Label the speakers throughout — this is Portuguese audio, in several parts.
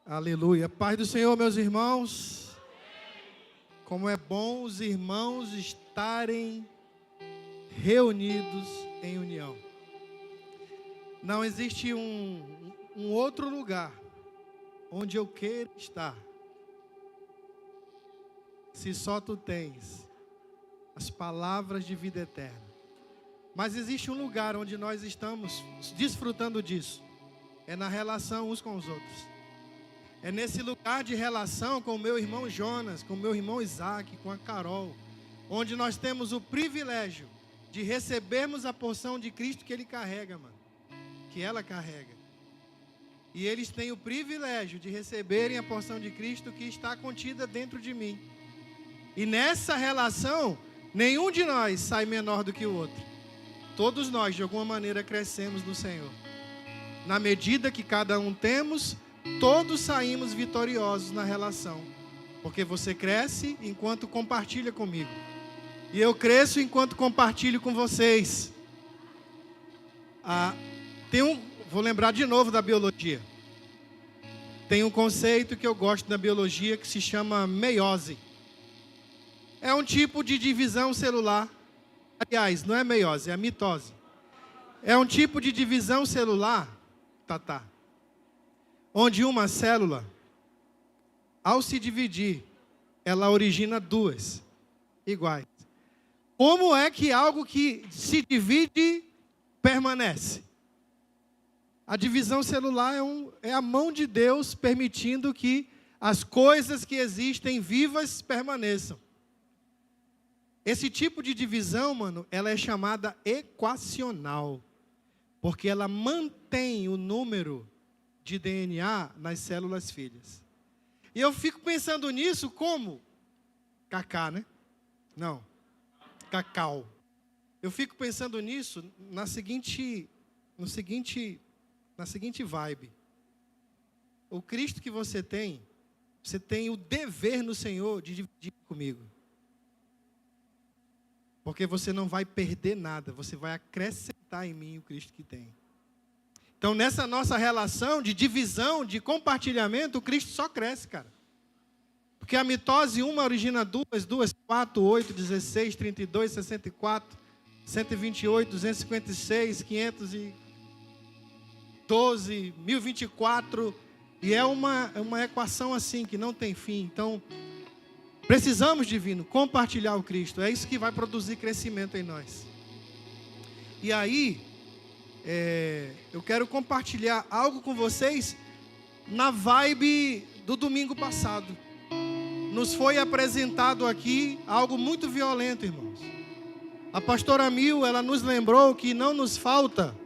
Speaker 1: Aleluia. Paz do Senhor, meus irmãos. Como é bom os irmãos estarem reunidos em união. Não existe um outro lugar onde eu queira estar, se só tu tens as palavras de vida eterna. Mas existe um lugar onde nós estamos desfrutando disso. É na relação uns com os outros. É nesse lugar de relação com o meu irmão Jonas, com o meu irmão Isaac, com a Carol, onde nós temos o privilégio de recebermos a porção de Cristo que ele carrega, mano. Que ela carrega. E eles têm o privilégio de receberem a porção de Cristo que está contida dentro de mim. E nessa relação, nenhum de nós sai menor do que o outro. Todos nós, de alguma maneira, crescemos no Senhor. Na medida que cada um temos, todos saímos vitoriosos na relação. Porque você cresce enquanto compartilha comigo. E eu cresço enquanto compartilho com vocês. Vou lembrar de novo da biologia. Tem um conceito que eu gosto da biologia que se chama meiose. É um tipo de divisão celular. Aliás, não é meiose, é a mitose. É um tipo de divisão celular, onde uma célula, ao se dividir, ela origina duas iguais. Como é que algo que se divide permanece? A divisão celular é a mão de Deus permitindo que as coisas que existem vivas permaneçam. Esse tipo de divisão, mano, ela é chamada equacional, porque ela mantém o número de DNA nas células filhas. E eu fico pensando nisso como cacá, né? Não, cacau. Eu fico pensando nisso na seguinte vibe. O Cristo que você tem o dever no Senhor de dividir comigo. Porque você não vai perder nada, você vai acrescentar em mim o Cristo que tem. Então, nessa nossa relação de divisão, de compartilhamento, o Cristo só cresce, cara. Porque a mitose, uma origina duas, 4, 8, 16, 32, 64, 128, 256, 512, 1024. E é uma equação assim, que não tem fim. Então, precisamos, divino, compartilhar o Cristo. É isso que vai produzir crescimento em nós. E aí, eu quero compartilhar algo com vocês na vibe do domingo passado. Nos foi apresentado aqui algo muito violento, irmãos. A pastora Mil, ela nos lembrou que não nos falta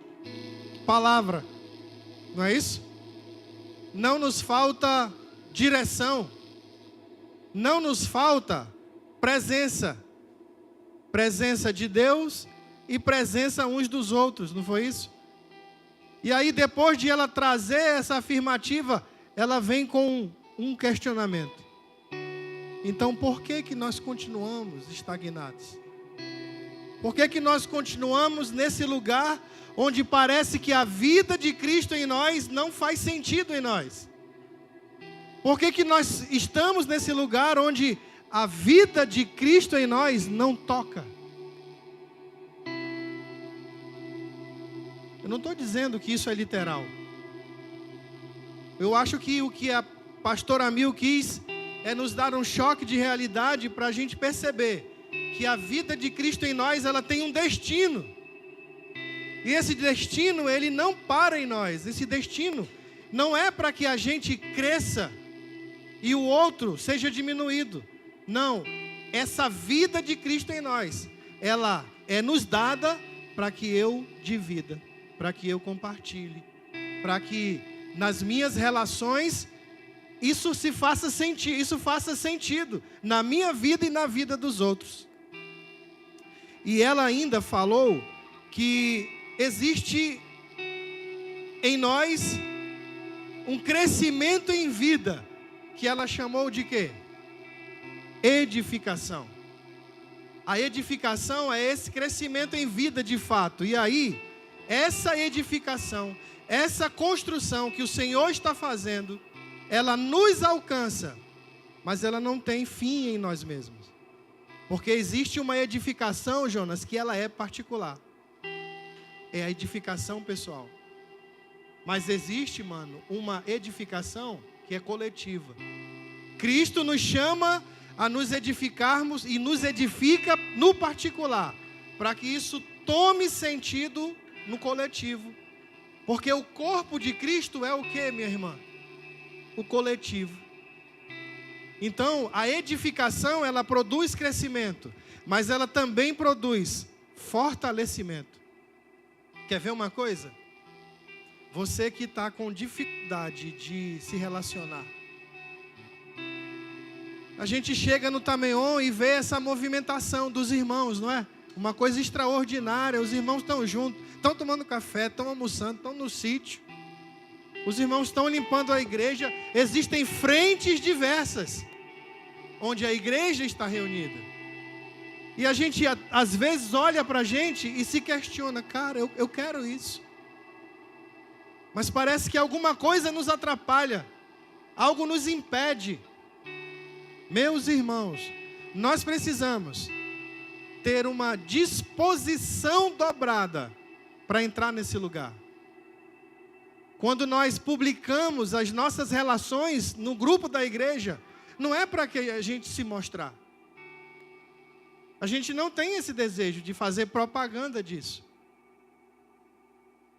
Speaker 1: palavra. Não é isso? Não nos falta direção. Não nos falta presença. Presença de Deus e presença uns dos outros, não foi isso? E aí, depois de ela trazer essa afirmativa, ela vem com um questionamento. Então, por que nós continuamos estagnados? Por que nós continuamos nesse lugar onde parece que a vida de Cristo em nós não faz sentido em nós? Por que nós estamos nesse lugar onde a vida de Cristo em nós não toca? Eu não estou dizendo que isso é literal. Eu acho que o que a pastora Mil quis é nos dar um choque de realidade para a gente perceber que a vida de Cristo em nós, ela tem um destino. E esse destino, ele não para em nós. Esse destino não é para que a gente cresça e o outro seja diminuído. Não, essa vida de Cristo em nós, ela é nos dada para que eu divida, para que eu compartilhe, para que nas minhas relações isso faça sentido na minha vida e na vida dos outros. E ela ainda falou que existe em nós um crescimento em vida, que ela chamou de quê? Edificação. A edificação é esse crescimento em vida de fato. E aí, essa edificação, essa construção que o Senhor está fazendo, ela nos alcança, mas ela não tem fim em nós mesmos. Porque existe uma edificação, Jonas, que ela é particular. É a edificação pessoal. Mas existe, mano, uma edificação que é coletiva. Cristo nos chama a nos edificarmos e nos edifica no particular, para que isso tome sentido no coletivo. Porque o corpo de Cristo é o que, minha irmã? O coletivo. Então, a edificação, ela produz crescimento, mas ela também produz fortalecimento. Quer ver uma coisa? Você que está com dificuldade de se relacionar. A gente chega no Tameon e vê essa movimentação dos irmãos, não é? Uma coisa extraordinária, os irmãos estão juntos, estão tomando café, estão almoçando, estão no sítio. Os irmãos estão limpando a igreja, existem frentes diversas, onde a igreja está reunida. E a gente, às vezes, olha para a gente e se questiona, cara, eu quero isso. Mas parece que alguma coisa nos atrapalha, algo nos impede. Meus irmãos, nós precisamos ter uma disposição dobrada para entrar nesse lugar. Quando nós publicamos as nossas relações no grupo da igreja, não é para que a gente se mostrar. A gente não tem esse desejo de fazer propaganda disso.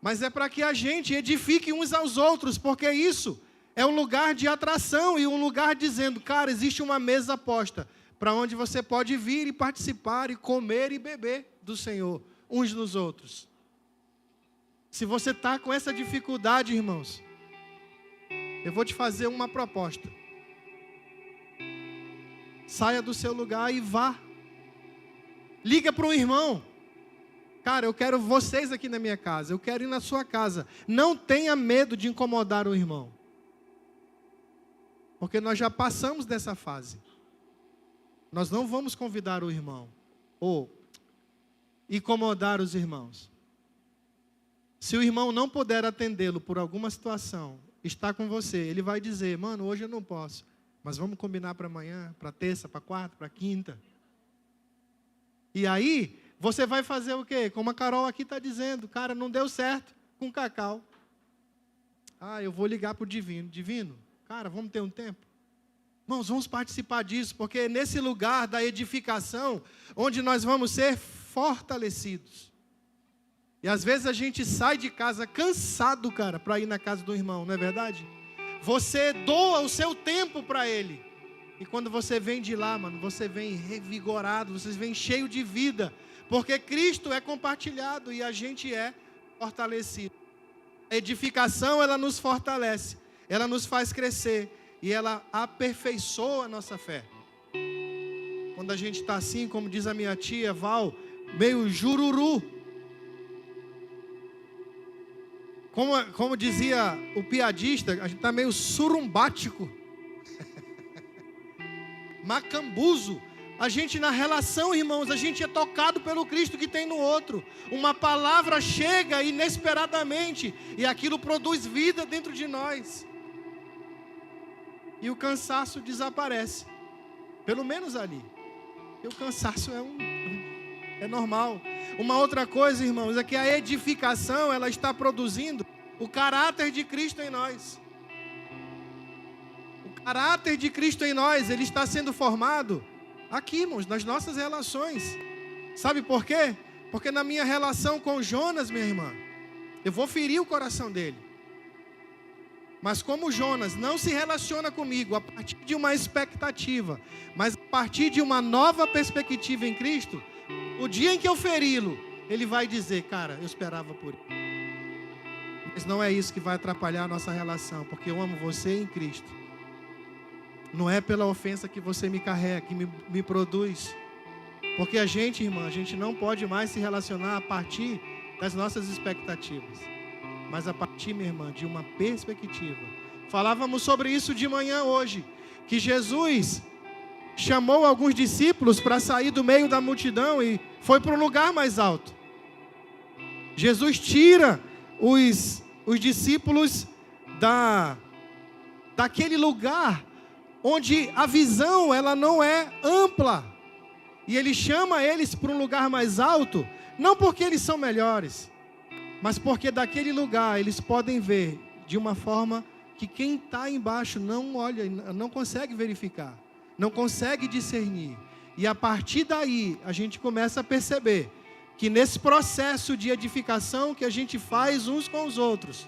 Speaker 1: Mas é para que a gente edifique uns aos outros, porque isso é um lugar de atração e um lugar dizendo, cara, existe uma mesa posta para onde você pode vir e participar e comer e beber do Senhor, uns nos outros. Se você está com essa dificuldade, irmãos, eu vou te fazer uma proposta. Saia do seu lugar e vá. Liga para um irmão. Cara, eu quero vocês aqui na minha casa, eu quero ir na sua casa. Não tenha medo de incomodar o irmão. Porque nós já passamos dessa fase. Nós não vamos convidar o irmão ou incomodar os irmãos. Se o irmão não puder atendê-lo por alguma situação, está com você, ele vai dizer, mano, hoje eu não posso, mas vamos combinar para amanhã, para terça, para quarta, para quinta. E aí, você vai fazer o quê? Como a Carol aqui está dizendo, cara, não deu certo com o Cacau. Ah, eu vou ligar para o Divino. Divino, cara, vamos ter um tempo? Irmãos, vamos participar disso, porque é nesse lugar da edificação, onde nós vamos ser fortalecidos. E às vezes a gente sai de casa cansado, cara, para ir na casa do irmão, não é verdade? Você doa o seu tempo para ele. E quando você vem de lá, mano, você vem revigorado, você vem cheio de vida. Porque Cristo é compartilhado e a gente é fortalecido. A edificação, ela nos fortalece, ela nos faz crescer e ela aperfeiçoa a nossa fé. Quando a gente está assim, como diz a minha tia Val, meio jururu. Como dizia o piadista, a gente está meio surumbático. Macambuzo. A gente na relação, irmãos, a gente é tocado pelo Cristo que tem no outro. Uma palavra chega inesperadamente e aquilo produz vida dentro de nós. E o cansaço desaparece. Pelo menos ali. E o cansaço é normal. Uma outra coisa, irmãos, é que a edificação, ela está produzindo o caráter de Cristo em nós. O caráter de Cristo em nós, ele está sendo formado aqui, irmãos, nas nossas relações. Sabe por quê? Porque na minha relação com Jonas, minha irmã, eu vou ferir o coração dele. Mas como Jonas não se relaciona comigo a partir de uma expectativa, mas a partir de uma nova perspectiva em Cristo, o dia em que eu feri-lo, ele vai dizer, cara, eu esperava por ele. Mas não é isso que vai atrapalhar a nossa relação, porque eu amo você em Cristo. Não é pela ofensa que você me carrega, que me produz. Porque a gente, irmã, a gente não pode mais se relacionar a partir das nossas expectativas. Mas a partir, minha irmã, de uma perspectiva. Falávamos sobre isso de manhã hoje. Que Jesus chamou alguns discípulos para sair do meio da multidão e foi para um lugar mais alto. Jesus tira os discípulos daquele lugar onde a visão ela não é ampla. E ele chama eles para um lugar mais alto, não porque eles são melhores, mas porque daquele lugar eles podem ver de uma forma que quem está embaixo não olha, não consegue verificar, não consegue discernir. E a partir daí a gente começa a perceber que nesse processo de edificação que a gente faz uns com os outros,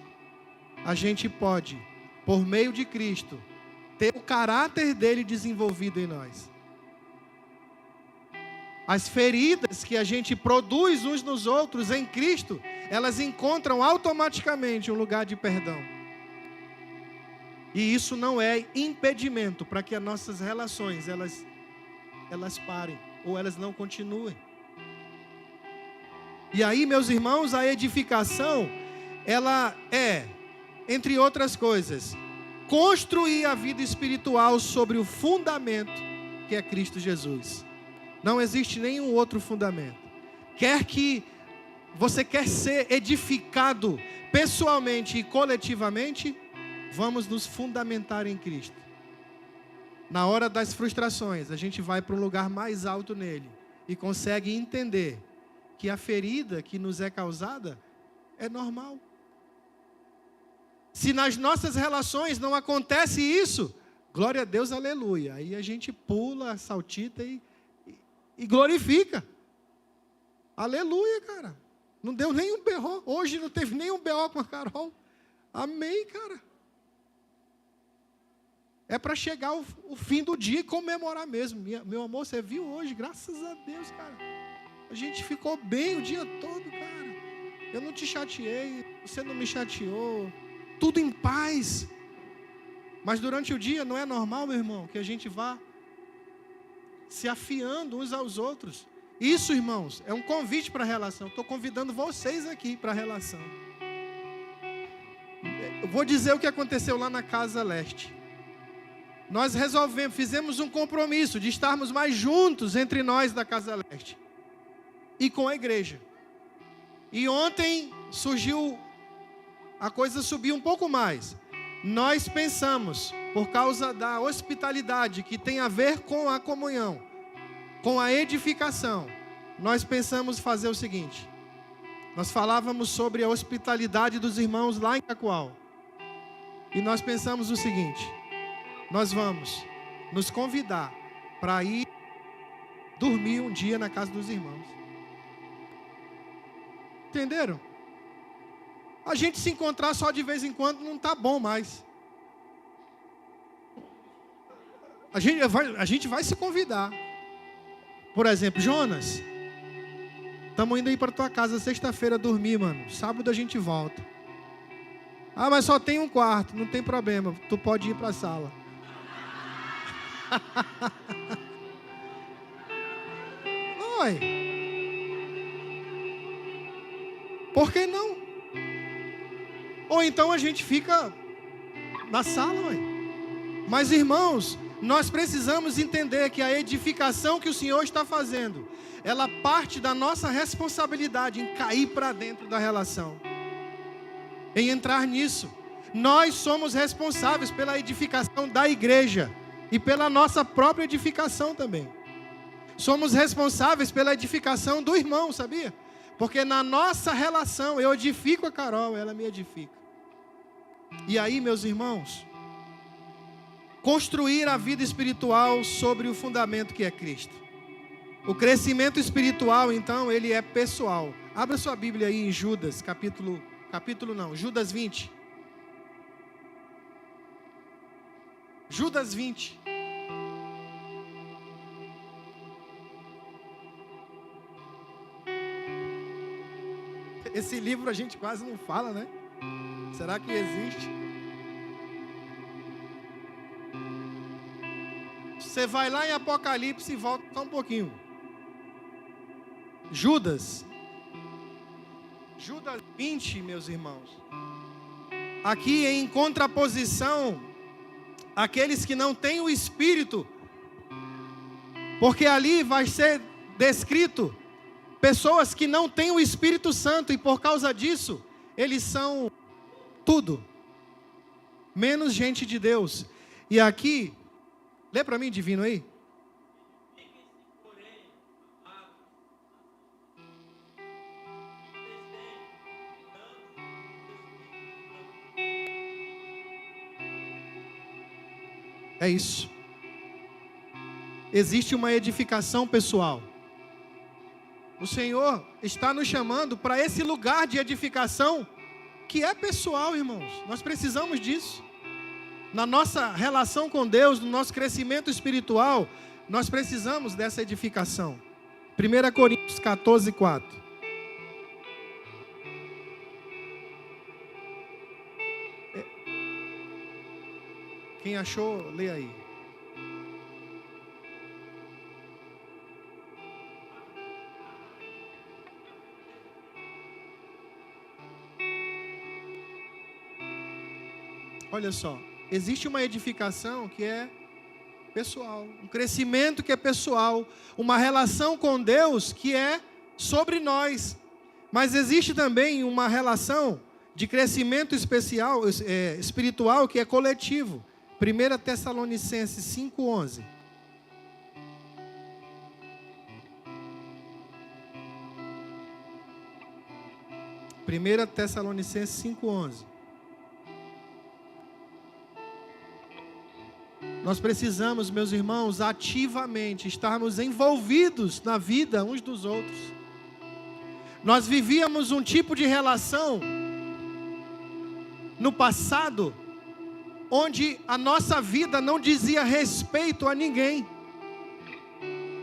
Speaker 1: a gente pode, por meio de Cristo, ter o caráter dele desenvolvido em nós. As feridas que a gente produz uns nos outros em Cristo, elas encontram automaticamente um lugar de perdão. E isso não é impedimento para que as nossas relações, elas parem, ou elas não continuem. E aí, meus irmãos, a edificação, ela é, entre outras coisas, construir a vida espiritual sobre o fundamento que é Cristo Jesus. Não existe nenhum outro fundamento. Você quer ser edificado pessoalmente e coletivamente, vamos nos fundamentar em Cristo. Na hora das frustrações, a gente vai para um lugar mais alto nele e consegue entender que a ferida que nos é causada é normal. Se nas nossas relações não acontece isso, glória a Deus, aleluia. Aí a gente pula, saltita e glorifica. Aleluia, cara. Não deu nenhum berro. Hoje não teve nenhum berro com a Carol. Amém, cara. É para chegar o fim do dia e comemorar mesmo. Meu amor, você viu hoje? Graças a Deus, cara. A gente ficou bem o dia todo, cara. Eu não te chateei, você não me chateou. Tudo em paz. Mas durante o dia não é normal, meu irmão, que a gente vá se afiando uns aos outros. Isso, irmãos, é um convite para a relação. Estou convidando vocês aqui para a relação. Eu vou dizer o que aconteceu lá na Casa Leste. Nós fizemos um compromisso de estarmos mais juntos entre nós da Casa Leste e com a igreja. E ontem a coisa subiu um pouco mais. Nós pensamos, por causa da hospitalidade que tem a ver com a comunhão, com a edificação, nós pensamos fazer o seguinte. Nós falávamos sobre a hospitalidade dos irmãos lá em Cacoal. E nós pensamos o seguinte: nós vamos nos convidar para ir dormir um dia na casa dos irmãos. Entenderam? A gente se encontrar só de vez em quando não está bom mais. A gente vai se convidar. Por exemplo, Jonas, estamos indo aí para tua casa sexta-feira dormir, mano. Sábado a gente volta. Ah, mas só tem um quarto, não tem problema. Tu pode ir para a sala. Oi. Por que não? Ou então a gente fica na sala, ué. Mas, irmãos, nós precisamos entender que a edificação que o Senhor está fazendo, ela parte da nossa responsabilidade em cair para dentro da relação, em entrar nisso. Nós somos responsáveis pela edificação da igreja e pela nossa própria edificação também. Somos responsáveis pela edificação do irmão, sabia? Porque na nossa relação, eu edifico a Carol, ela me edifica. E aí, meus irmãos, construir a vida espiritual sobre o fundamento que é Cristo. O crescimento espiritual, então, ele é pessoal. Abra sua Bíblia aí em Judas, Judas 20. Judas 20. Esse livro a gente quase não fala, né? Será que existe? Você vai lá em Apocalipse e volta só um pouquinho. Judas 20, meus irmãos. Aqui em contraposição àqueles que não têm o Espírito. Porque ali vai ser descrito pessoas que não têm o Espírito Santo e por causa disso, eles são tudo. menos gente de Deus. E aqui, lê para mim, divino aí. É isso. Existe uma edificação pessoal. O Senhor está nos chamando para esse lugar de edificação que é pessoal, irmãos. Nós precisamos disso. Na nossa relação com Deus, no nosso crescimento espiritual, nós precisamos dessa edificação. 1 Coríntios 14, 4. Quem achou, lê aí. Olha só, existe uma edificação que é pessoal, um crescimento que é pessoal, uma relação com Deus que é sobre nós. Mas existe também uma relação de crescimento espiritual que é coletivo. 1 Tessalonicenses 5:11. Primeira Tessalonicenses 5:11. Nós precisamos, meus irmãos, ativamente estarmos envolvidos na vida uns dos outros. Nós vivíamos um tipo de relação no passado onde a nossa vida não dizia respeito a ninguém.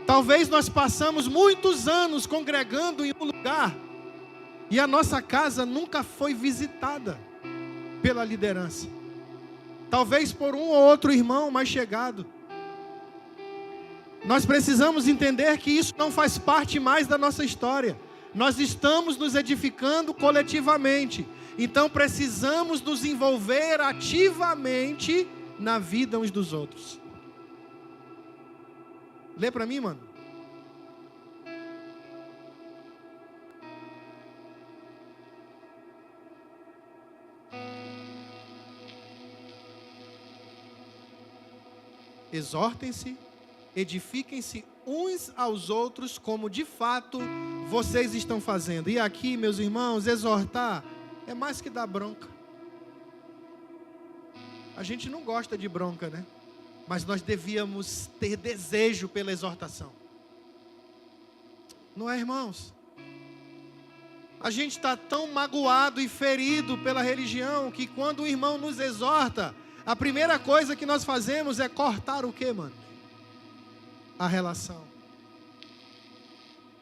Speaker 1: Talvez nós passamos muitos anos congregando em um lugar e a nossa casa nunca foi visitada pela liderança. Talvez por um ou outro irmão mais chegado. Nós precisamos entender que isso não faz parte mais da nossa história. Nós estamos nos edificando coletivamente. Então precisamos nos envolver ativamente na vida uns dos outros. Lê para mim, mano. Exortem-se, edifiquem-se uns aos outros, como de fato vocês estão fazendo. E aqui, meus irmãos, exortar é mais que dar bronca. A gente não gosta de bronca, né? Mas nós devíamos ter desejo pela exortação. Não é, irmãos? A gente está tão magoado e ferido pela religião que quando o irmão nos exorta, a primeira coisa que nós fazemos é cortar o quê, mano? A relação.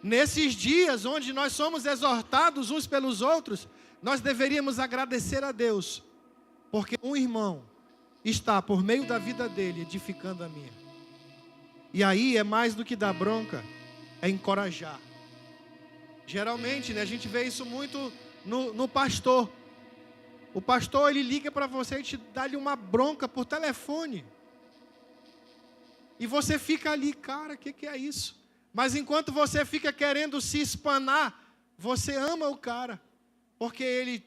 Speaker 1: Nesses dias onde nós somos exortados uns pelos outros, nós deveríamos agradecer a Deus, porque um irmão está, por meio da vida dele, edificando a minha. E aí é mais do que dar bronca, é encorajar. Geralmente, né, a gente vê isso muito no pastor. O pastor, ele liga para você e te dá-lhe uma bronca por telefone. E você fica ali, cara, o que é isso? Mas enquanto você fica querendo se espanar, você ama o cara. Porque ele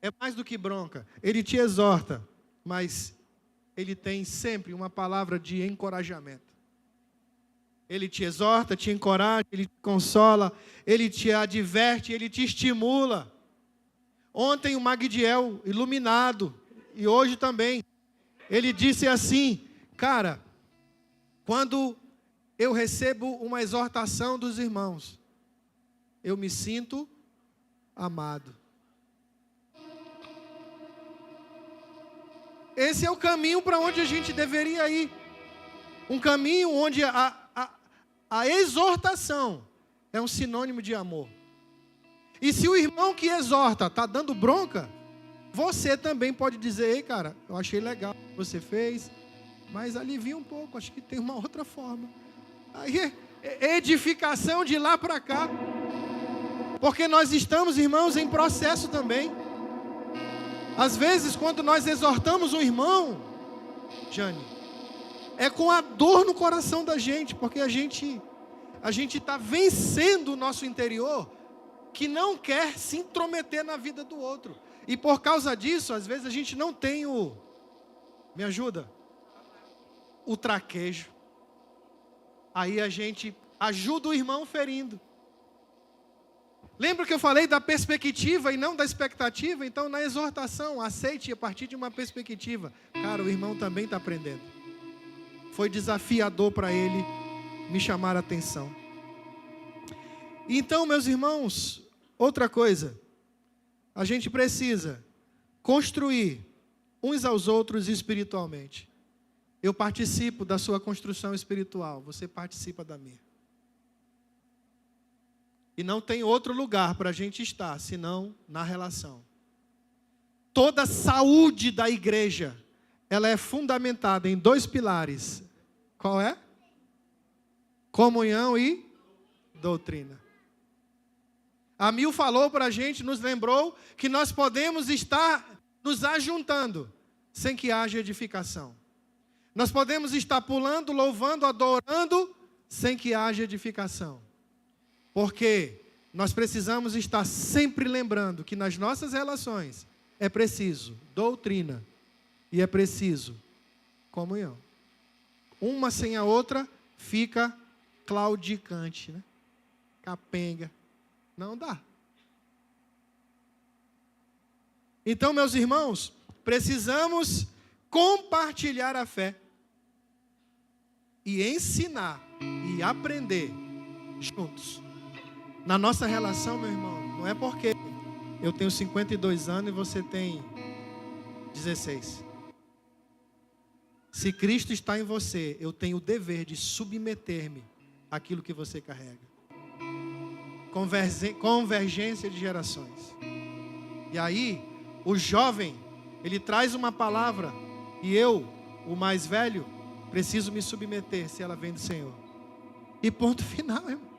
Speaker 1: é mais do que bronca. Ele te exorta, mas ele tem sempre uma palavra de encorajamento. Ele te exorta, te encoraja, ele te consola, ele te adverte, ele te estimula. Ontem o Magdiel, iluminado, e hoje também, ele disse assim, cara, quando eu recebo uma exortação dos irmãos, eu me sinto amado. Esse é o caminho para onde a gente deveria ir. Um caminho onde a exortação é um sinônimo de amor. E se o irmão que exorta está dando bronca, você também pode dizer, ei cara, eu achei legal o que você fez, mas alivia um pouco, acho que tem uma outra forma. Aí é edificação de lá para cá. Porque nós estamos, irmãos, em processo também. Às vezes, quando nós exortamos um irmão, Jane, é com a dor no coração da gente, porque a gente está vencendo o nosso interior, que não quer se intrometer na vida do outro. E por causa disso, às vezes a gente não tem Me ajuda? O traquejo. Aí a gente ajuda o irmão ferindo. Lembra que eu falei da perspectiva e não da expectativa? Então, na exortação, aceite a partir de uma perspectiva. Cara, o irmão também está aprendendo. Foi desafiador para ele me chamar a atenção. Então, meus irmãos, outra coisa. A gente precisa construir uns aos outros espiritualmente. Eu participo da sua construção espiritual, você participa da minha. E não tem outro lugar para a gente estar, senão na relação. Toda a saúde da igreja, ela é fundamentada em 2 pilares. Qual é? Comunhão e doutrina. A Mil falou para a gente, nos lembrou, que nós podemos estar nos ajuntando, sem que haja edificação. Nós podemos estar pulando, louvando, adorando, sem que haja edificação. Porque nós precisamos estar sempre lembrando que nas nossas relações é preciso doutrina e é preciso comunhão. Uma sem a outra fica claudicante, né? Capenga. Não dá. Então, meus irmãos, precisamos compartilhar a fé e ensinar e aprender juntos. Na nossa relação, meu irmão, não é porque eu tenho 52 anos e você tem 16. Se Cristo está em você, eu tenho o dever de submeter-me àquilo que você carrega. Convergência de gerações. E aí, o jovem, ele traz uma palavra, e eu, o mais velho, preciso me submeter se ela vem do Senhor. E ponto final, irmão.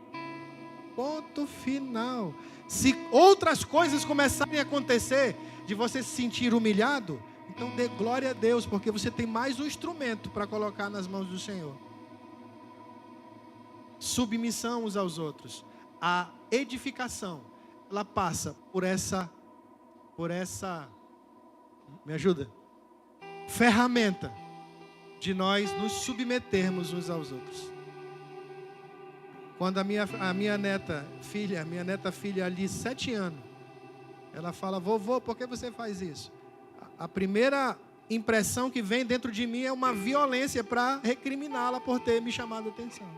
Speaker 1: Ponto final. Se outras coisas começarem a acontecer, de você se sentir humilhado, então dê glória a Deus, porque você tem mais um instrumento para colocar nas mãos do Senhor. Submissão uns aos outros. A edificação, ela passa por essa, me ajuda? Ferramenta de nós nos submetermos uns aos outros. Quando a minha neta filha ali, 7 anos, ela fala: vovô, por que você faz isso? A primeira impressão que vem dentro de mim é uma violência para recriminá-la por ter me chamado a atenção.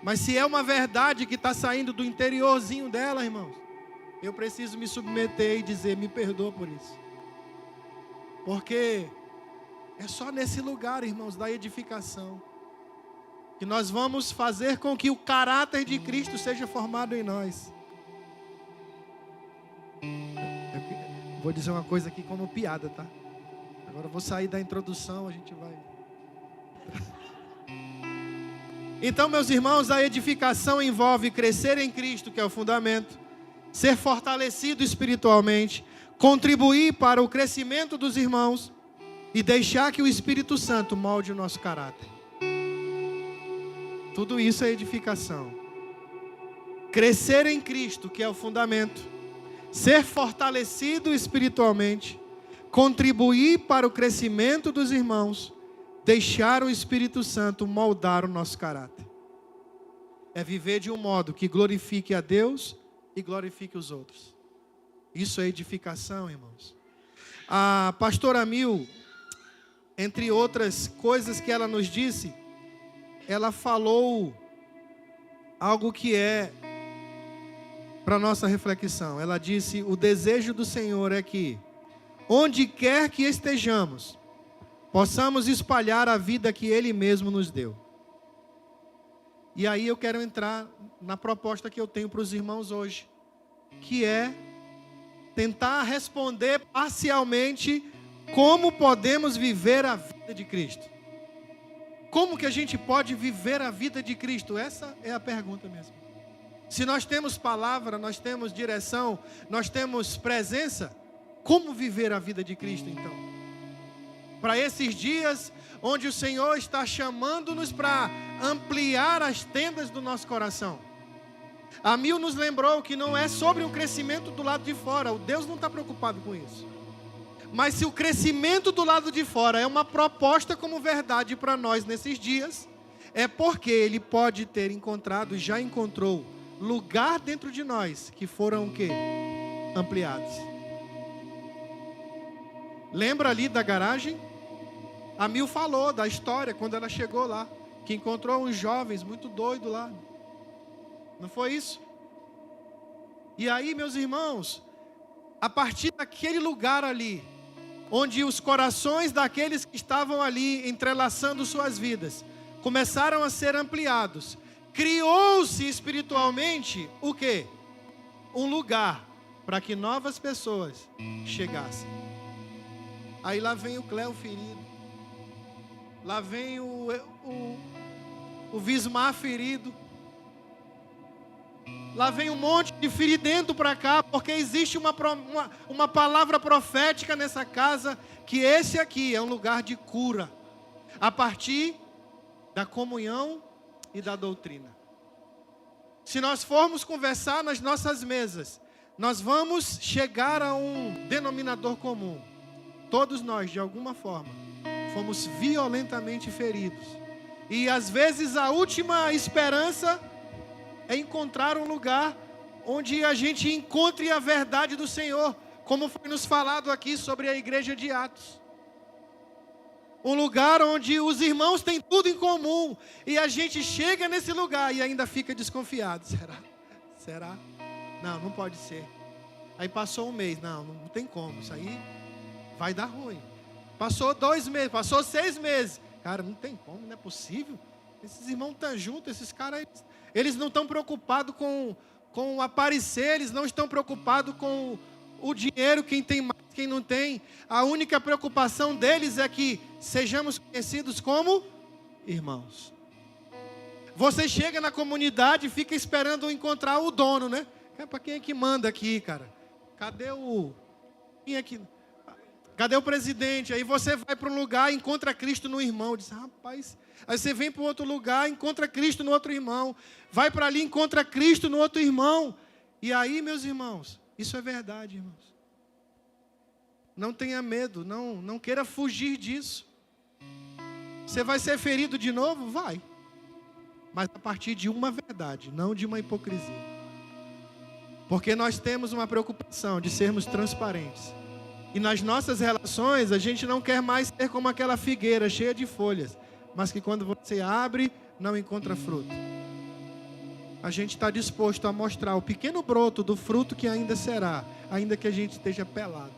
Speaker 1: Mas se é uma verdade que está saindo do interiorzinho dela, irmãos, eu preciso me submeter e dizer: me perdoa por isso. Porque é só nesse lugar, irmãos, da edificação, que nós vamos fazer com que o caráter de Cristo seja formado em nós. Vou dizer uma coisa aqui como piada, tá? Agora eu vou sair da introdução, a gente vai... Então, meus irmãos, a edificação envolve crescer em Cristo, que é o fundamento, ser fortalecido espiritualmente, contribuir para o crescimento dos irmãos e deixar que o Espírito Santo molde o nosso caráter. Tudo isso é edificação. Crescer em Cristo, que é o fundamento, ser fortalecido espiritualmente, contribuir para o crescimento dos irmãos, deixar o Espírito Santo moldar o nosso caráter. É viver de um modo que glorifique a Deus e glorifique os outros. Isso é edificação, irmãos. A pastora Mil, entre outras coisas que ela nos disse, ela falou algo que é para nossa reflexão. Ela disse: o desejo do Senhor é que, onde quer que estejamos, possamos espalhar a vida que Ele mesmo nos deu. E aí eu quero entrar na proposta que eu tenho para os irmãos hoje, que é tentar responder parcialmente como podemos viver a vida de Cristo. Como que a gente pode viver a vida de Cristo? Essa é a pergunta mesmo. Se nós temos palavra, nós temos direção, nós temos presença, como viver a vida de Cristo então? Para esses dias onde o Senhor está chamando-nos para ampliar as tendas do nosso coração. A Mil nos lembrou que não é sobre o crescimento do lado de fora. O Deus não está preocupado com isso. Mas se o crescimento do lado de fora é uma proposta como verdade para nós nesses dias, é porque ele pode ter encontrado, já encontrou, lugar dentro de nós que foram o quê? Ampliados. Lembra ali da garagem? A Mil falou da história quando ela chegou lá, que encontrou uns jovens muito doidos lá. Não foi isso? E aí, meus irmãos, a partir daquele lugar ali, onde os corações daqueles que estavam ali entrelaçando suas vidas começaram a ser ampliados, criou-se espiritualmente o quê? Um lugar para que novas pessoas chegassem. Aí lá vem o Cléo ferido, lá vem o Vismar ferido, lá vem um monte de feridento para cá, porque existe uma palavra profética nessa casa, que esse aqui é um lugar de cura, a partir da comunhão e da doutrina. Se nós formos conversar nas nossas mesas, nós vamos chegar a um denominador comum. Todos nós, de alguma forma, fomos violentamente feridos. E às vezes a última esperança é encontrar um lugar onde a gente encontre a verdade do Senhor, como foi nos falado aqui sobre a igreja de Atos. Um lugar onde os irmãos têm tudo em comum, e a gente chega nesse lugar e ainda fica desconfiado. Será? Não pode ser. Aí passou um mês, não tem como, isso aí vai dar ruim. Passou 2 meses, passou 6 meses. Cara, não tem como, não é possível. Esses irmãos estão juntos, esses caras, eles não estão preocupados com aparecer, eles não estão preocupados com o dinheiro, quem tem mais, quem não tem. A única preocupação deles é que sejamos conhecidos como irmãos. Você chega na comunidade e fica esperando encontrar o dono, né? Para quem é que manda aqui, cara? Cadê o presidente? Aí você vai para um lugar e encontra Cristo no irmão. Diz, rapaz. Aí você vem para outro lugar, encontra Cristo no outro irmão. Vai para ali, encontra Cristo no outro irmão. E aí, meus irmãos, isso é verdade, irmãos. Não tenha medo, não queira fugir disso. Você vai ser ferido de novo? Vai. Mas a partir de uma verdade, não de uma hipocrisia. Porque nós temos uma preocupação de sermos transparentes. E nas nossas relações, a gente não quer mais ser como aquela figueira cheia de folhas, mas que quando você abre, não encontra fruto. A gente está disposto a mostrar o pequeno broto do fruto que ainda será, ainda que a gente esteja pelado.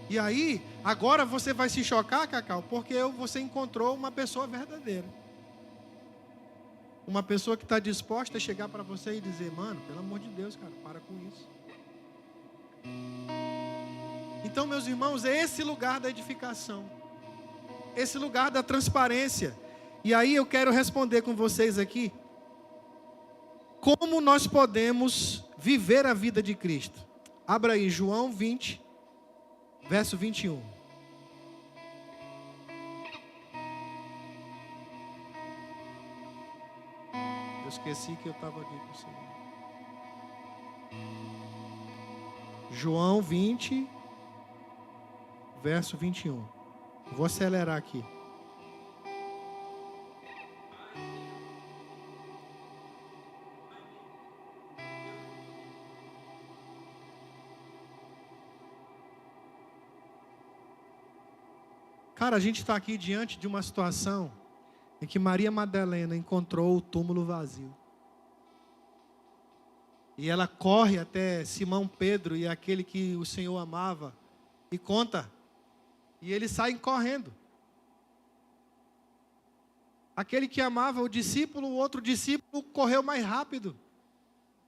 Speaker 1: E aí, agora você vai se chocar, Cacau, porque você encontrou uma pessoa verdadeira. Uma pessoa que está disposta a chegar para você e dizer, mano, pelo amor de Deus, cara, para com isso. Então, meus irmãos, é esse lugar da edificação, esse lugar da transparência. E aí eu quero responder com vocês aqui, como nós podemos viver a vida de Cristo. Abra aí João 20, verso 21. Eu esqueci que eu estava aqui com o Senhor. João 20, verso 21. Vou acelerar aqui. Cara, a gente está aqui diante de uma situação em que Maria Madalena encontrou o túmulo vazio. E ela corre até Simão Pedro e aquele que o Senhor amava e conta. E eles saem correndo. Aquele que amava o discípulo, o outro discípulo correu mais rápido.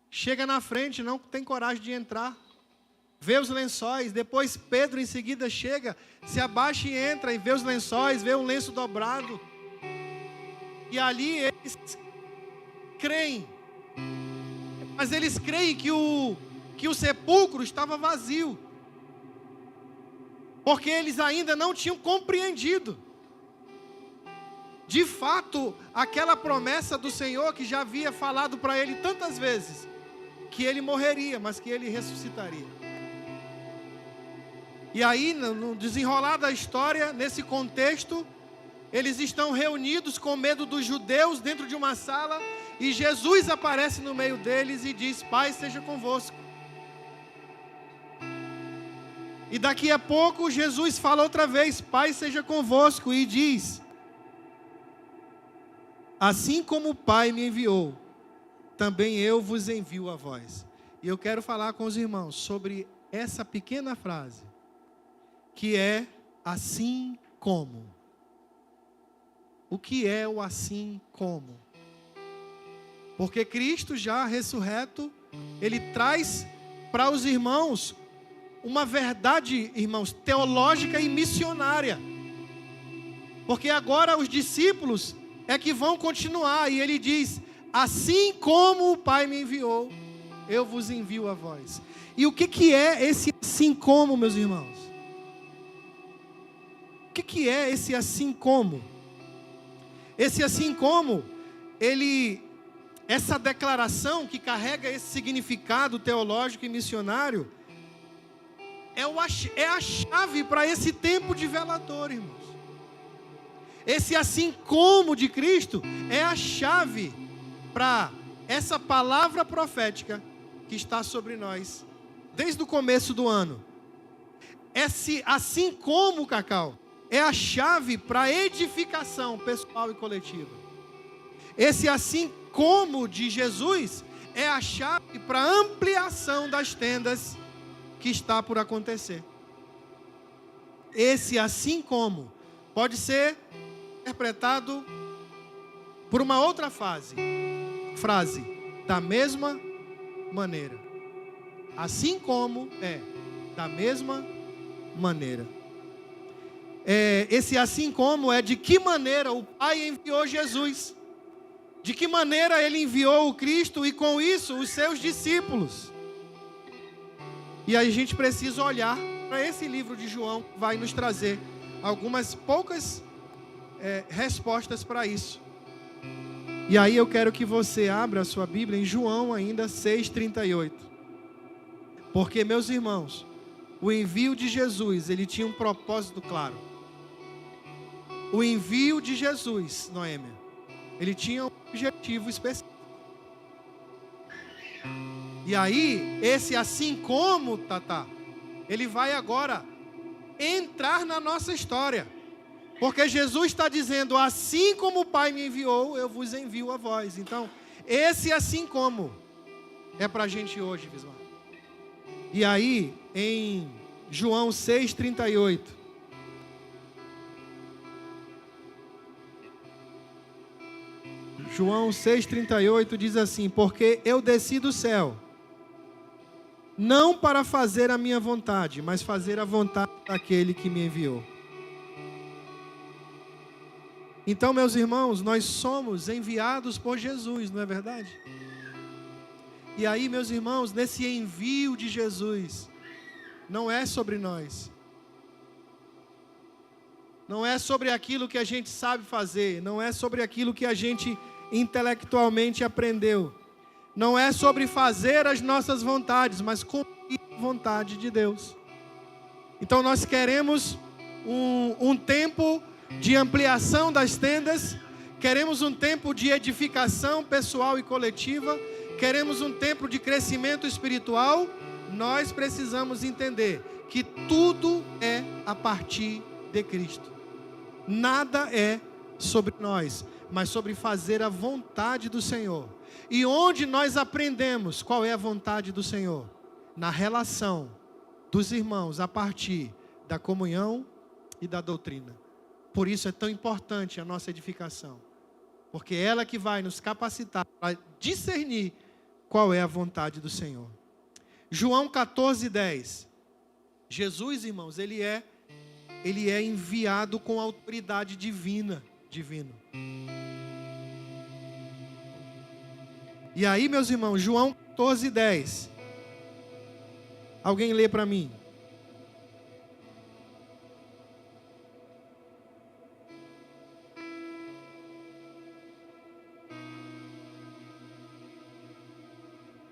Speaker 1: Chega na frente, não tem coragem de entrar. Vê os lençóis, depois Pedro em seguida chega, se abaixa e entra e vê os lençóis, vê um lenço dobrado. E ali eles creem. Mas eles creem que o sepulcro estava vazio. Porque eles ainda não tinham compreendido. De fato, aquela promessa do Senhor que já havia falado para ele tantas vezes, que ele morreria, mas que ele ressuscitaria. E aí, no desenrolar da história, nesse contexto, eles estão reunidos com medo dos judeus dentro de uma sala, e Jesus aparece no meio deles e diz: Pai seja convosco. E daqui a pouco Jesus fala outra vez: Pai seja convosco, e diz: assim como o Pai me enviou, também eu vos envio a vós. E eu quero falar com os irmãos sobre essa pequena frase, que é assim como. O que é o assim como? Porque Cristo já ressurreto, Ele traz para os irmãos uma verdade, irmãos, teológica e missionária. Porque agora os discípulos é que vão continuar, e Ele diz: assim como o Pai me enviou, eu vos envio a vós. E o que é esse assim como, meus irmãos? O que é esse assim como? Esse assim como, essa declaração que carrega esse significado teológico e missionário, é a chave para esse tempo de velador, irmãos. Esse assim como de Cristo é a chave para essa palavra profética que está sobre nós desde o começo do ano. Esse assim como, Cacau, é a chave para a edificação pessoal e coletiva. Esse assim como de Jesus é a chave para a ampliação das tendas que está por acontecer. Esse assim como pode ser interpretado por uma outra frase, da mesma maneira. Assim como da mesma maneira. Esse assim como é de que maneira o Pai enviou Jesus. De que maneira Ele enviou o Cristo e com isso os seus discípulos. E aí a gente precisa olhar para esse livro de João, que vai nos trazer algumas poucas respostas para isso. E aí eu quero que você abra a sua Bíblia em João ainda 6,38. Porque, meus irmãos, o envio de Jesus, ele tinha um propósito claro. O envio de Jesus, Noêmia, ele tinha um objetivo específico. E aí, esse assim como, Tata, ele vai agora entrar na nossa história. Porque Jesus está dizendo: assim como o Pai me enviou, eu vos envio a vós. Então, esse assim como é para a gente hoje, Vismar. E aí, em João 6,38. João 6,38 diz assim: porque eu desci do céu, não para fazer a minha vontade, mas fazer a vontade daquele que me enviou. Então, meus irmãos, nós somos enviados por Jesus, não é verdade? E aí, meus irmãos, nesse envio de Jesus, não é sobre nós. Não é sobre aquilo que a gente sabe fazer, não é sobre aquilo que a gente intelectualmente aprendeu. Não é sobre fazer as nossas vontades, mas cumprir a vontade de Deus. Então nós queremos um tempo de ampliação das tendas, queremos um tempo de edificação pessoal e coletiva, queremos um tempo de crescimento espiritual. Nós precisamos entender que tudo é a partir de Cristo. Nada é sobre nós, mas sobre fazer a vontade do Senhor. E onde nós aprendemos qual é a vontade do Senhor? Na relação dos irmãos, a partir da comunhão e da doutrina. Por isso é tão importante a nossa edificação, porque é ela que vai nos capacitar para discernir qual é a vontade do Senhor. João 14:10. Jesus, irmãos, ele é enviado com autoridade divino. E aí, meus irmãos, João 14:10. Alguém lê para mim?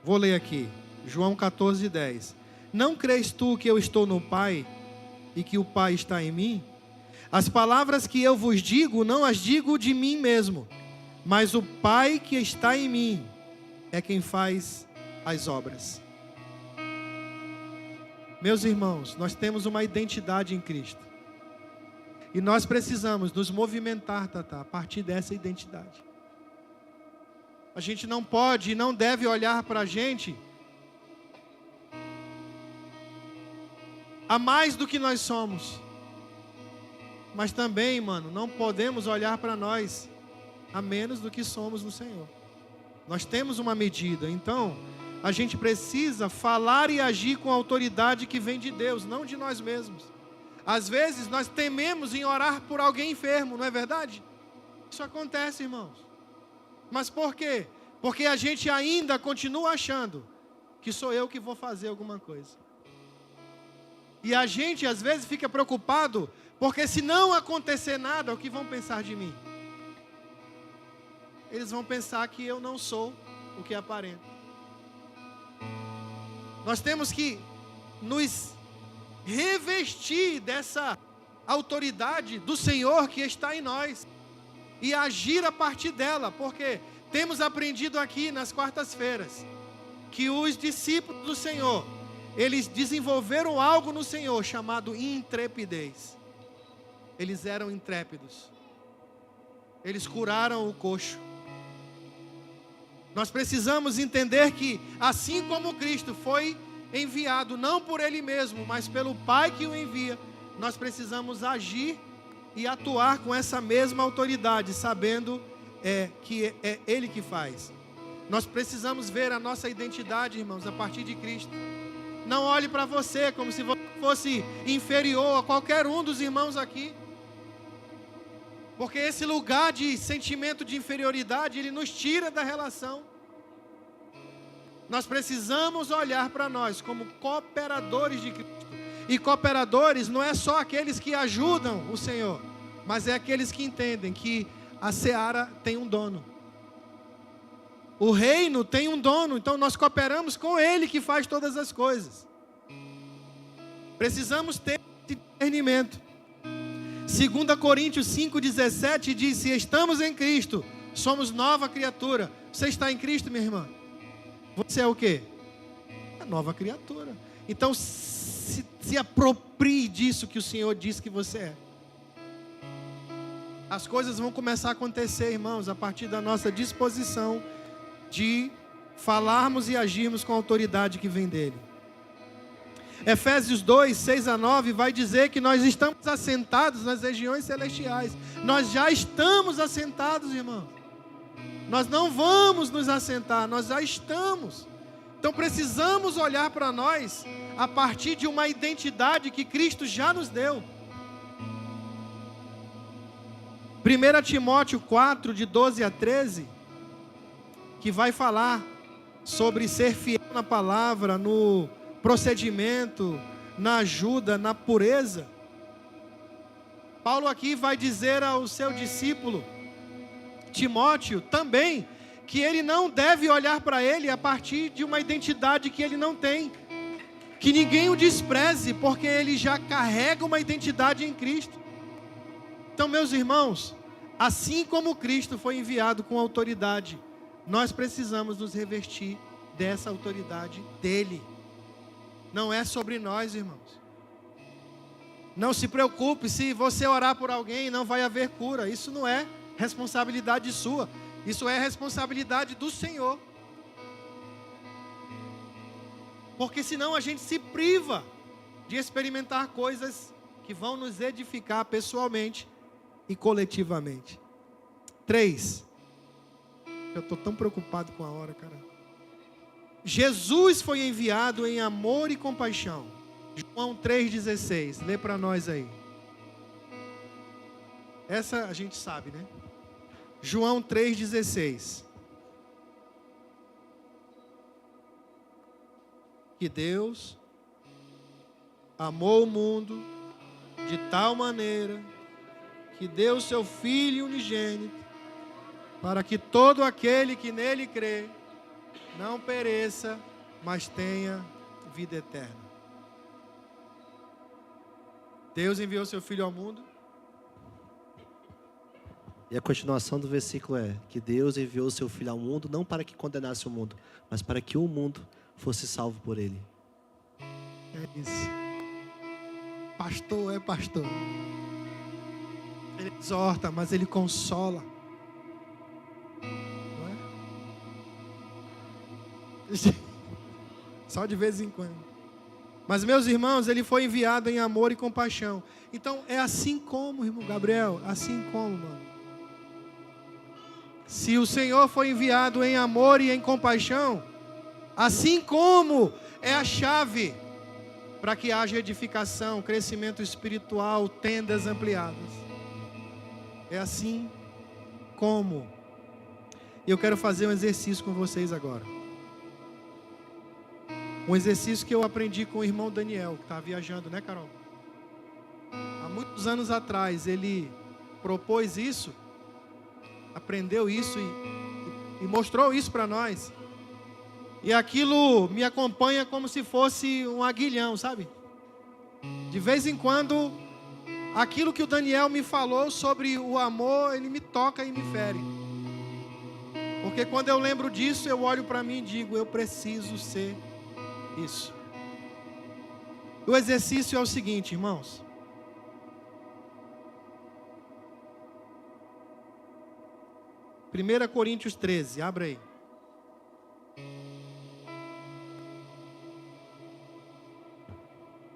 Speaker 1: Vou ler aqui. João 14:10. Não crês tu que eu estou no Pai e que o Pai está em mim, as palavras que eu vos digo, não as digo de mim mesmo, mas o Pai que está em mim é quem faz as obras. Meus irmãos, nós temos uma identidade em Cristo. E nós precisamos nos movimentar, a partir dessa identidade. A gente não pode e não deve olhar para a gente a mais do que nós somos. Mas também, não podemos olhar para nós a menos do que somos no Senhor. Nós temos uma medida, então a gente precisa falar e agir com a autoridade que vem de Deus, não de nós mesmos. Às vezes nós tememos em orar por alguém enfermo, não é verdade? Isso acontece, irmãos. Mas por quê? Porque a gente ainda continua achando que sou eu que vou fazer alguma coisa. E a gente às vezes fica preocupado, porque se não acontecer nada, o que vão pensar de mim? Eles vão pensar que eu não sou o que aparento. Nós temos que nos revestir dessa autoridade do Senhor que está em nós e agir a partir dela, porque temos aprendido aqui nas quartas-feiras que os discípulos do Senhor, eles desenvolveram algo no Senhor chamado intrepidez. Eles eram intrépidos. Eles curaram o coxo. Nós precisamos entender que, assim como Cristo foi enviado, não por Ele mesmo, mas pelo Pai que o envia, nós precisamos agir e atuar com essa mesma autoridade, sabendo que é Ele que faz. Nós precisamos ver a nossa identidade, irmãos, a partir de Cristo. Não olhe para você como se você fosse inferior a qualquer um dos irmãos aqui. Porque esse lugar de sentimento de inferioridade, ele nos tira da relação. Nós precisamos olhar para nós como cooperadores de Cristo. E cooperadores não é só aqueles que ajudam o Senhor, mas é aqueles que entendem que a seara tem um dono. O reino tem um dono, então nós cooperamos com Ele que faz todas as coisas. Precisamos ter esse discernimento. 2 Coríntios 5,17 diz: se estamos em Cristo, somos nova criatura. Você está em Cristo, minha irmã? Você é o quê? É nova criatura. Então se aproprie disso que o Senhor diz que você é. As coisas vão começar a acontecer, irmãos, a partir da nossa disposição de falarmos e agirmos com a autoridade que vem dele. Efésios 2, 6-9 vai dizer que nós estamos assentados nas regiões celestiais. Nós já estamos assentados, irmãos. Nós não vamos nos assentar, nós já estamos. Então precisamos olhar para nós a partir de uma identidade que Cristo já nos deu. 1 Timóteo 4, de 12-13, que vai falar sobre ser fiel na palavra, no procedimento, na ajuda, na pureza. Paulo aqui vai dizer ao seu discípulo Timóteo também que ele não deve olhar para ele a partir de uma identidade que ele não tem, que ninguém o despreze, porque ele já carrega uma identidade em Cristo. Então, meus irmãos, assim como Cristo foi enviado com autoridade, nós precisamos nos revestir dessa autoridade dele. Não é sobre nós, irmãos. Não se preocupe, se você orar por alguém, não vai haver cura. Isso não é responsabilidade sua. Isso é responsabilidade do Senhor. Porque senão a gente se priva de experimentar coisas que vão nos edificar pessoalmente e coletivamente. 3. Eu estou tão preocupado com a hora, cara. Jesus foi enviado em amor e compaixão. João 3,16. Lê para nós aí. Essa a gente sabe, né? João 3,16. Que Deus amou o mundo de tal maneira que deu o seu Filho unigênito, para que todo aquele que nele crê não pereça, mas tenha vida eterna. Deus enviou seu Filho ao mundo.
Speaker 2: E a continuação do versículo é que Deus enviou o seu Filho ao mundo não para que condenasse o mundo, mas para que o mundo fosse salvo por ele.
Speaker 1: É isso. Pastor é pastor. Ele exorta, mas ele consola. Não é? Só de vez em quando. Mas, meus irmãos, ele foi enviado em amor e compaixão. Então, é assim como, irmão Gabriel, assim como, mano. Se o Senhor foi enviado em amor e em compaixão, assim como é a chave para que haja edificação, crescimento espiritual, tendas ampliadas. É assim como. E eu quero fazer um exercício com vocês agora. Um exercício que eu aprendi com o irmão Daniel, que está viajando, né, Carol? Há muitos anos atrás, ele propôs isso, aprendeu isso e mostrou isso para nós. E aquilo me acompanha como se fosse um aguilhão, sabe? De vez em quando, aquilo que o Daniel me falou sobre o amor, ele me toca e me fere. Porque quando eu lembro disso, eu olho para mim e digo, eu preciso ser isso. O exercício é o seguinte, irmãos. Primeira Coríntios 13, abra aí.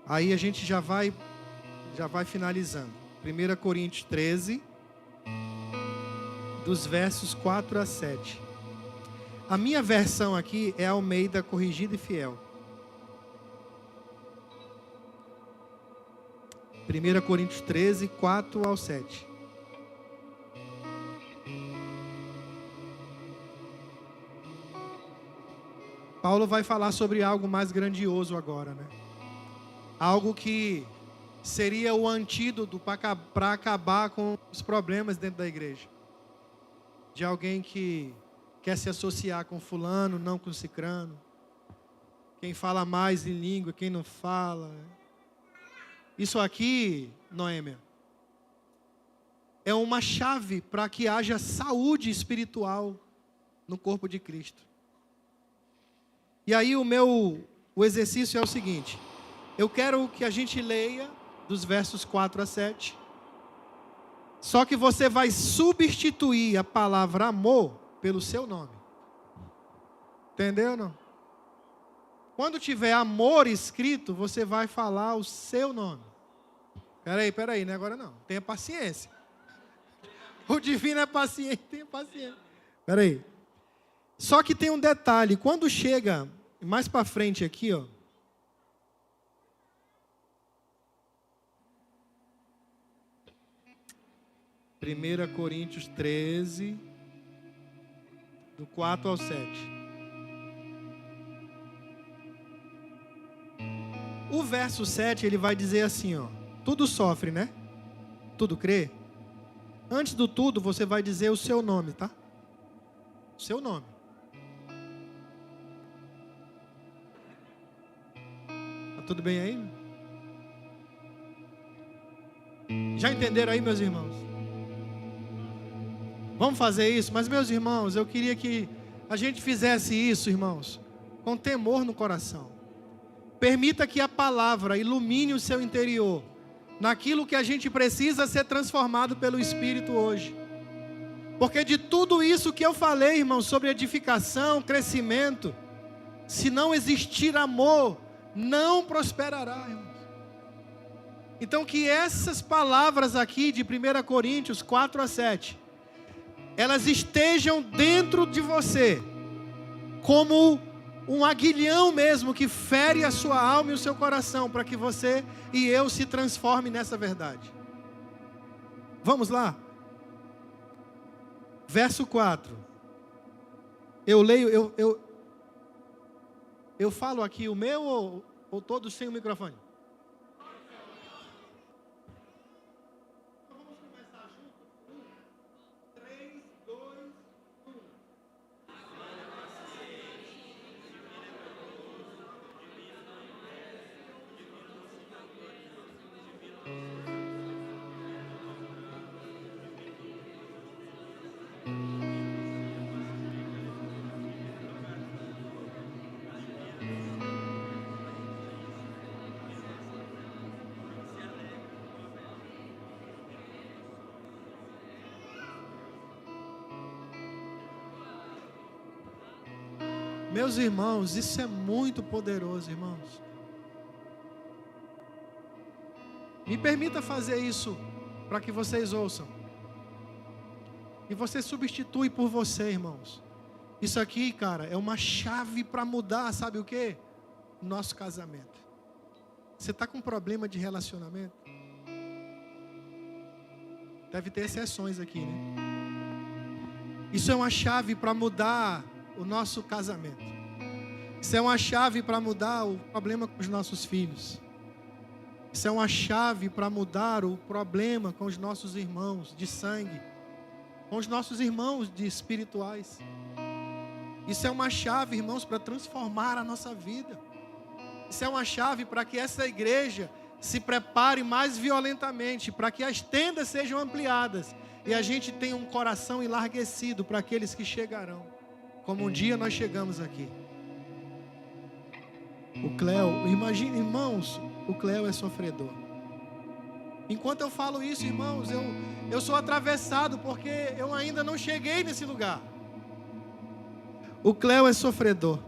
Speaker 1: Aí a gente já vai finalizando. 1 Coríntios 13, dos versos 4 a 7. A minha versão aqui é Almeida Corrigida e Fiel. 1 Coríntios 13, 4 ao 7. Paulo vai falar sobre algo mais grandioso agora, né? Algo que seria o antídoto para acabar com os problemas dentro da igreja. De alguém que quer se associar com fulano, não com cicrano. Quem fala mais em língua, quem não fala. Isso aqui, Noêmia, é uma chave para que haja saúde espiritual no corpo de Cristo. E aí o exercício é o seguinte. Eu quero que a gente leia dos versos 4 a 7. Só que você vai substituir a palavra amor pelo seu nome. Entendeu ou não? Quando tiver amor escrito, você vai falar o seu nome. Peraí, não é agora não. Tenha paciência. O divino é paciente, tenha paciência. Peraí. Só que tem um detalhe. Quando chega mais para frente aqui, ó. Primeira Coríntios 13, do 4 ao 7. O verso 7, ele vai dizer assim, ó. Tudo sofre, né? Tudo crê. Antes do tudo, você vai dizer o seu nome, tá? O seu nome. Tá tudo bem aí? Já entenderam aí, meus irmãos? Vamos fazer isso? Mas, meus irmãos, eu queria que a gente fizesse isso, irmãos, com temor no coração. Permita que a palavra ilumine o seu interior, naquilo que a gente precisa ser transformado pelo Espírito hoje. Porque de tudo isso que eu falei, irmãos, sobre edificação, crescimento, se não existir amor, não prosperará, irmãos. Então que essas palavras aqui de 1 Coríntios 4 a 7, elas estejam dentro de você, como um aguilhão mesmo, que fere a sua alma e o seu coração, para que você e eu se transforme nessa verdade. Vamos lá? Verso 4. Eu leio, eu falo aqui o meu ou todos sem o microfone? Vamos começar junto? 1, 3, 2, 1. Meus irmãos, isso é muito poderoso, irmãos. Me permita fazer isso para que vocês ouçam. E você substitui por você, irmãos. Isso aqui, cara, é uma chave para mudar, sabe o quê? Nosso casamento. Você está com problema de relacionamento? Deve ter exceções aqui, né? Isso é uma chave para mudar o nosso casamento. Isso é uma chave para mudar o problema com os nossos filhos. Isso é uma chave para mudar o problema com os nossos irmãos de sangue, com os nossos irmãos de espirituais. Isso é uma chave, irmãos, para transformar a nossa vida. Isso é uma chave para que essa igreja se prepare mais violentamente, para que as tendas sejam ampliadas e a gente tenha um coração enlarguecido para aqueles que chegarão, como um dia nós chegamos aqui. O Cléo, imagine, irmãos, o Cléo é sofredor. Enquanto eu falo isso, irmãos, eu sou atravessado porque eu ainda não cheguei nesse lugar. O Cléo é sofredor.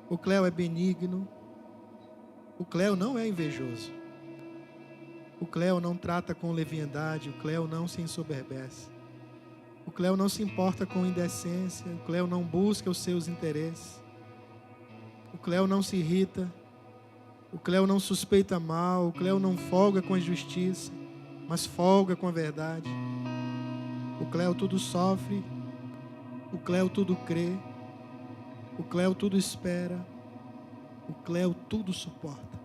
Speaker 1: O Cléo é benigno. O Cléo não é invejoso. O Cléo não trata com leviandade. O Cléo não se ensoberbece. O Cléo não se importa com indecência. O Cléo não busca os seus interesses. O Cléo não se irrita. O Cléo não suspeita mal. O Cléo não folga com a justiça, mas folga com a verdade. O Cléo tudo sofre. O Cléo tudo crê. O Cléo tudo espera. O Cléo tudo suporta.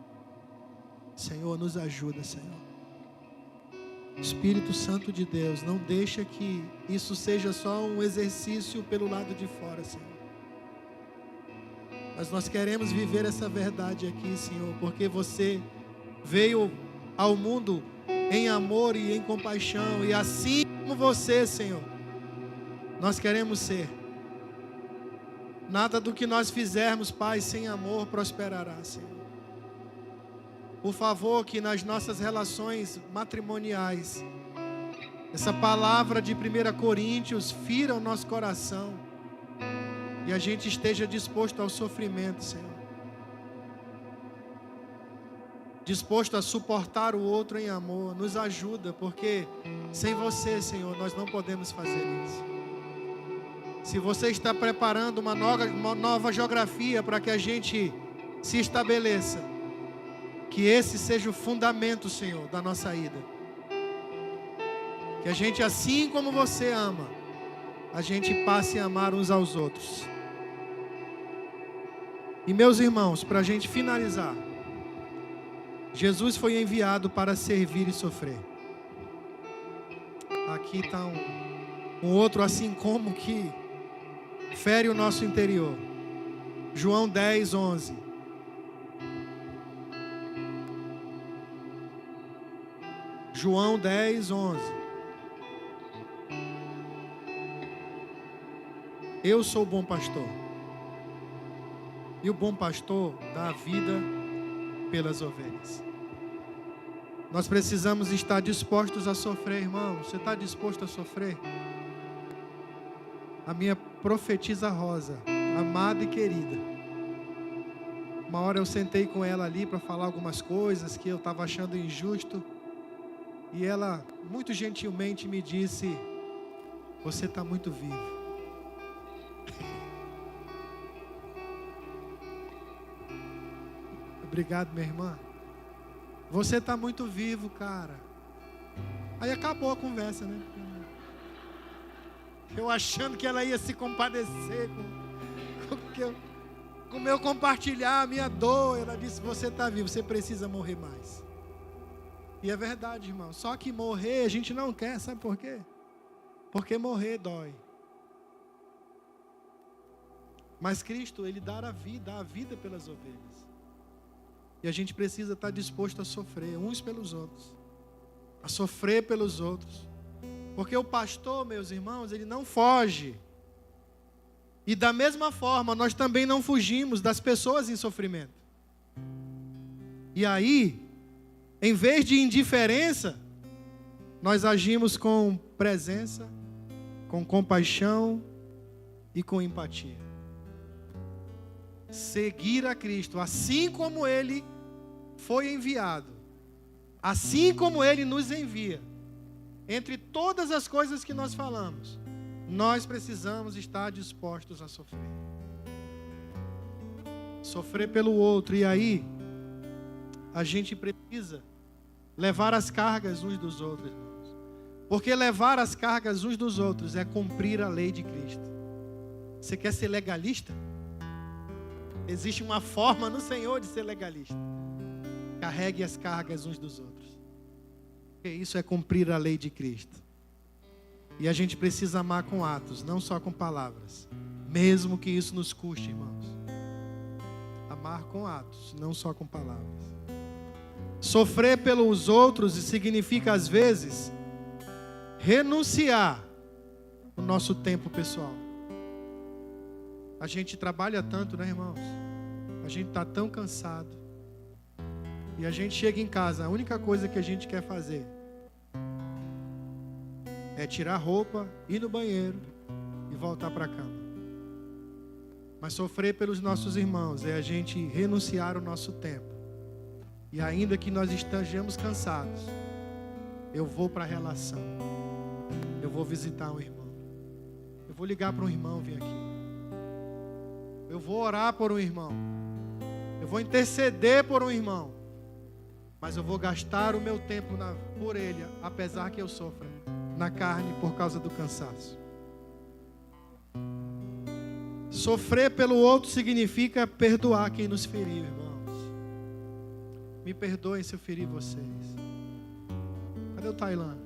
Speaker 1: Senhor, nos ajuda, Senhor. Espírito Santo de Deus, não deixa que isso seja só um exercício pelo lado de fora, Senhor. Mas nós queremos viver essa verdade aqui, Senhor, porque você veio ao mundo em amor e em compaixão, e assim como você, Senhor, nós queremos ser. Nada do que nós fizermos, Pai, sem amor prosperará, Senhor. Por favor, que nas nossas relações matrimoniais, essa palavra de 1 Coríntios fira o nosso coração e a gente esteja disposto ao sofrimento, Senhor. Disposto a suportar o outro em amor. Nos ajuda, porque sem você, Senhor, nós não podemos fazer isso. Se você está preparando uma nova geografia para que a gente se estabeleça, que esse seja o fundamento, Senhor, da nossa ida. Que a gente, assim como você ama, a gente passe a amar uns aos outros. E meus irmãos, para a gente finalizar, Jesus foi enviado para servir e sofrer. Aqui está um outro assim como que fere o nosso interior. João 10, 11. João 10, 11. Eu sou o bom pastor. E o bom pastor dá a vida pelas ovelhas. Nós precisamos estar dispostos a sofrer, irmão. Você está disposto a sofrer? A minha profetisa Rosa, amada e querida. Uma hora eu sentei com ela ali para falar algumas coisas que eu estava achando injusto. E ela, muito gentilmente, me disse: você está muito vivo. Obrigado, minha irmã. Você está muito vivo, cara. Aí acabou a conversa, né? Eu achando que ela ia se compadecer com o meu compartilhar a minha dor. Ela disse: você está vivo, você precisa morrer mais. E é verdade, irmão. Só que morrer a gente não quer, sabe por quê? Porque morrer dói. Mas Cristo, Ele dá a vida pelas ovelhas. E a gente precisa estar disposto a sofrer uns pelos outros. A sofrer pelos outros. Porque o pastor, meus irmãos, ele não foge. E da mesma forma, nós também não fugimos das pessoas em sofrimento. E aí, em vez de indiferença, nós agimos com presença, com compaixão e com empatia. seguir a Cristo, assim como Ele foi enviado, assim como Ele nos envia, entre todas as coisas que nós falamos, nós precisamos estar dispostos a sofrer. Sofrer pelo outro, e aí a gente precisa levar as cargas uns dos outros, irmãos. Porque levar as cargas uns dos outros é cumprir a lei de Cristo. Você quer ser legalista? Existe uma forma no Senhor de ser legalista. Carregue as cargas uns dos outros. Porque isso é cumprir a lei de Cristo. E a gente precisa amar com atos, não só com palavras. Mesmo que isso nos custe, irmãos. Amar com atos, não só com palavras. Sofrer pelos outros significa, às vezes, renunciar o nosso tempo pessoal. A gente trabalha tanto, né, irmãos? A gente está tão cansado. E a gente chega em casa, a única coisa que a gente quer fazer é tirar a roupa, ir no banheiro e voltar para a cama. Mas sofrer pelos nossos irmãos é a gente renunciar o nosso tempo. E ainda que nós estejamos cansados, eu vou para a relação. Eu vou visitar um irmão. Eu vou ligar para um irmão vir aqui. Eu vou orar por um irmão. Eu vou interceder por um irmão. Mas eu vou gastar o meu tempo por ele, apesar que eu sofra na carne por causa do cansaço. Sofrer pelo outro significa perdoar quem nos feriu, irmãos. Me perdoem se eu feri vocês. Cadê o Tailan?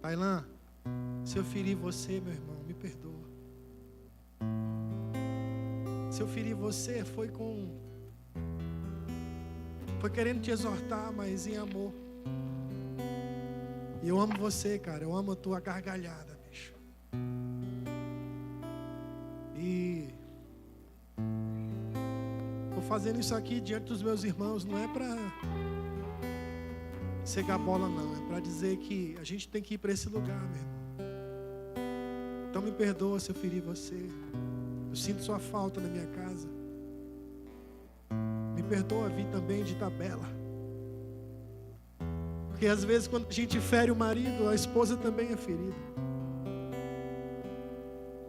Speaker 1: Tailan, se eu feri você, meu irmão, me perdoa. Se eu feri você, foi querendo te exortar, mas em amor. E eu amo você, cara. Eu amo a tua gargalhada, bicho. E tô fazendo isso aqui diante dos meus irmãos, não é para cegar bola, não. É para dizer que a gente tem que ir para esse lugar, meu irmão. Então me perdoa se eu feri você. Eu sinto sua falta na minha casa. Me perdoa vir também de tabela. Porque às vezes quando a gente fere o marido, a esposa também é ferida.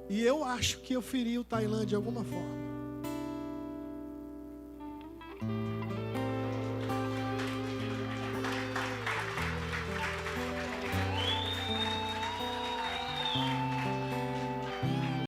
Speaker 1: E eu acho que eu feri o Tailan de alguma forma.